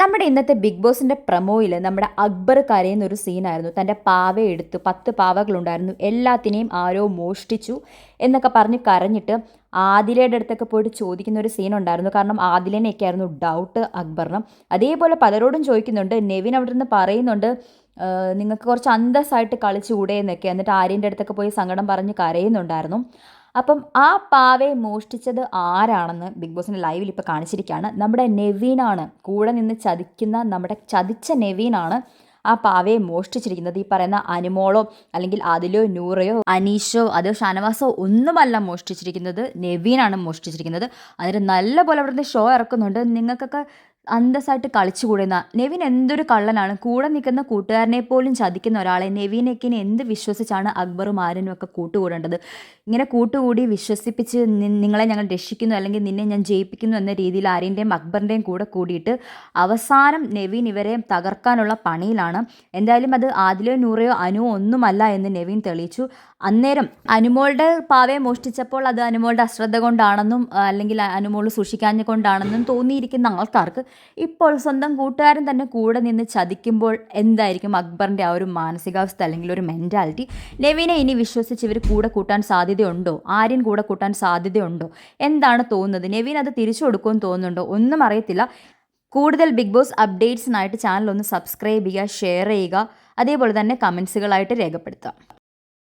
നമ്മുടെ ഇന്നത്തെ ബിഗ് ബോസിൻ്റെ പ്രൊമോയിൽ നമ്മുടെ അക്ബർ കരയുന്ന ഒരു സീനായിരുന്നു. തൻ്റെ പാവ എടുത്തു, 10 പാവകളുണ്ടായിരുന്നു, എല്ലാത്തിനെയും ആരോ മോഷ്ടിച്ചു എന്നൊക്കെ പറഞ്ഞ് കരഞ്ഞിട്ട് ആദിലയുടെ അടുത്തൊക്കെ പോയിട്ട് ചോദിക്കുന്ന ഒരു സീനുണ്ടായിരുന്നു. കാരണം ആദിലിനെയൊക്കെ ആയിരുന്നു ഡൗട്ട് അക്ബറിന്. അതേപോലെ പലരോടും ചോദിക്കുന്നുണ്ട്. നെവിൻ അവിടെ നിന്ന് പറയുന്നുണ്ട്, നിങ്ങൾക്ക് കുറച്ച് അന്തസ്സായിട്ട് കളിച്ചുകൂടെ എന്നൊക്കെ. എന്നിട്ട് ആര്യൻ്റെ അടുത്തൊക്കെ പോയി സങ്കടം പറഞ്ഞ് കരയുന്നുണ്ടായിരുന്നു. അപ്പം ആ പാവയെ മോഷ്ടിച്ചത് ആരാണെന്ന് ബിഗ് ബോസിൻ്റെ ലൈവിൽ ഇപ്പോൾ കാണിച്ചിരിക്കുകയാണ്. നമ്മുടെ നെവീനാണ്, കൂടെ നിന്ന് ചതിക്കുന്ന നമ്മുടെ ചതിച്ച നെവീനാണ് ആ പാവയെ മോഷ്ടിച്ചിരിക്കുന്നത്. ഈ പറയുന്ന അനുമോളോ അല്ലെങ്കിൽ അതിലോ നൂറയോ അനീഷോ അതോ ഷാനവാസോ ഒന്നുമല്ല മോഷ്ടിച്ചിരിക്കുന്നത്, നെവീനാണ് മോഷ്ടിച്ചിരിക്കുന്നത്. അതിന് നല്ല പോലെ അവിടുത്തെ ഷോ ഇറക്കുന്നുണ്ട്. നിങ്ങൾക്കൊക്കെ അന്തസ്സായിട്ട് കളിച്ചുകൂടുന്ന നെവിൻ എന്തൊരു കള്ളനാണ്. കൂടെ നിൽക്കുന്ന കൂട്ടുകാരനെ പോലും ചതിക്കുന്ന ഒരാളെ നെവിനേക്കിനെ എന്ത് വിശ്വസിച്ചാണ് അക്ബറും ആര്യനും ഒക്കെ കൂട്ടുകൂടേണ്ടത്? ഇങ്ങനെ കൂട്ടുകൂടി വിശ്വസിപ്പിച്ച് നിങ്ങളെ ഞങ്ങൾ രക്ഷിക്കുന്നു അല്ലെങ്കിൽ നിന്നെ ഞാൻ ജയിപ്പിക്കുന്നു എന്ന രീതിയിൽ ആര്യൻ്റെയും അക്ബറിൻ്റെയും കൂടെ കൂടിയിട്ട് അവസാനം നെവിൻ ഇവരെ തകർക്കാനുള്ള പണിയിലാണ്. എന്തായാലും അത് ആദിലോ നൂറയോ അനുവോ ഒന്നുമല്ല എന്ന് നെവിൻ തെളിയിച്ചു. അന്നേരം അനുമോളുടെ പാവയെ മോഷ്ടിച്ചപ്പോൾ അത് അനുമോളുടെ അശ്രദ്ധ കൊണ്ടാണെന്നും അല്ലെങ്കിൽ അനുമോൾ സൂക്ഷിക്കാഞ്ഞ കൊണ്ടാണെന്നും തോന്നിയിരിക്കുന്ന ആൾക്കാർക്ക് ഇപ്പോൾ സ്വന്തം കൂട്ടുകാരൻ തന്നെ കൂടെ നിന്ന് ചതിക്കുമ്പോൾ എന്തായിരിക്കും അക്ബറിൻ്റെ ആ ഒരു മാനസികാവസ്ഥ അല്ലെങ്കിൽ ഒരു മെൻറ്റാലിറ്റി? നെവിനെ ഇനി വിശ്വസിച്ച് ഇവർ കൂടെ കൂട്ടാൻ സാധ്യതയുണ്ടോ? ആര്യൻ കൂടെ കൂട്ടാൻ സാധ്യതയുണ്ടോ? എന്താണ് തോന്നുന്നത്? നെവിൻ അത് തിരിച്ചു കൊടുക്കുമെന്ന് തോന്നുന്നുണ്ടോ? ഒന്നും അറിയത്തില്ല. കൂടുതൽ ബിഗ് ബോസ് അപ്ഡേറ്റ്സിനായിട്ട് ചാനൽ ഒന്ന് സബ്സ്ക്രൈബ് ചെയ്യുക, ഷെയർ ചെയ്യുക, അതേപോലെ തന്നെ കമൻസുകളായിട്ട് രേഖപ്പെടുത്തുക.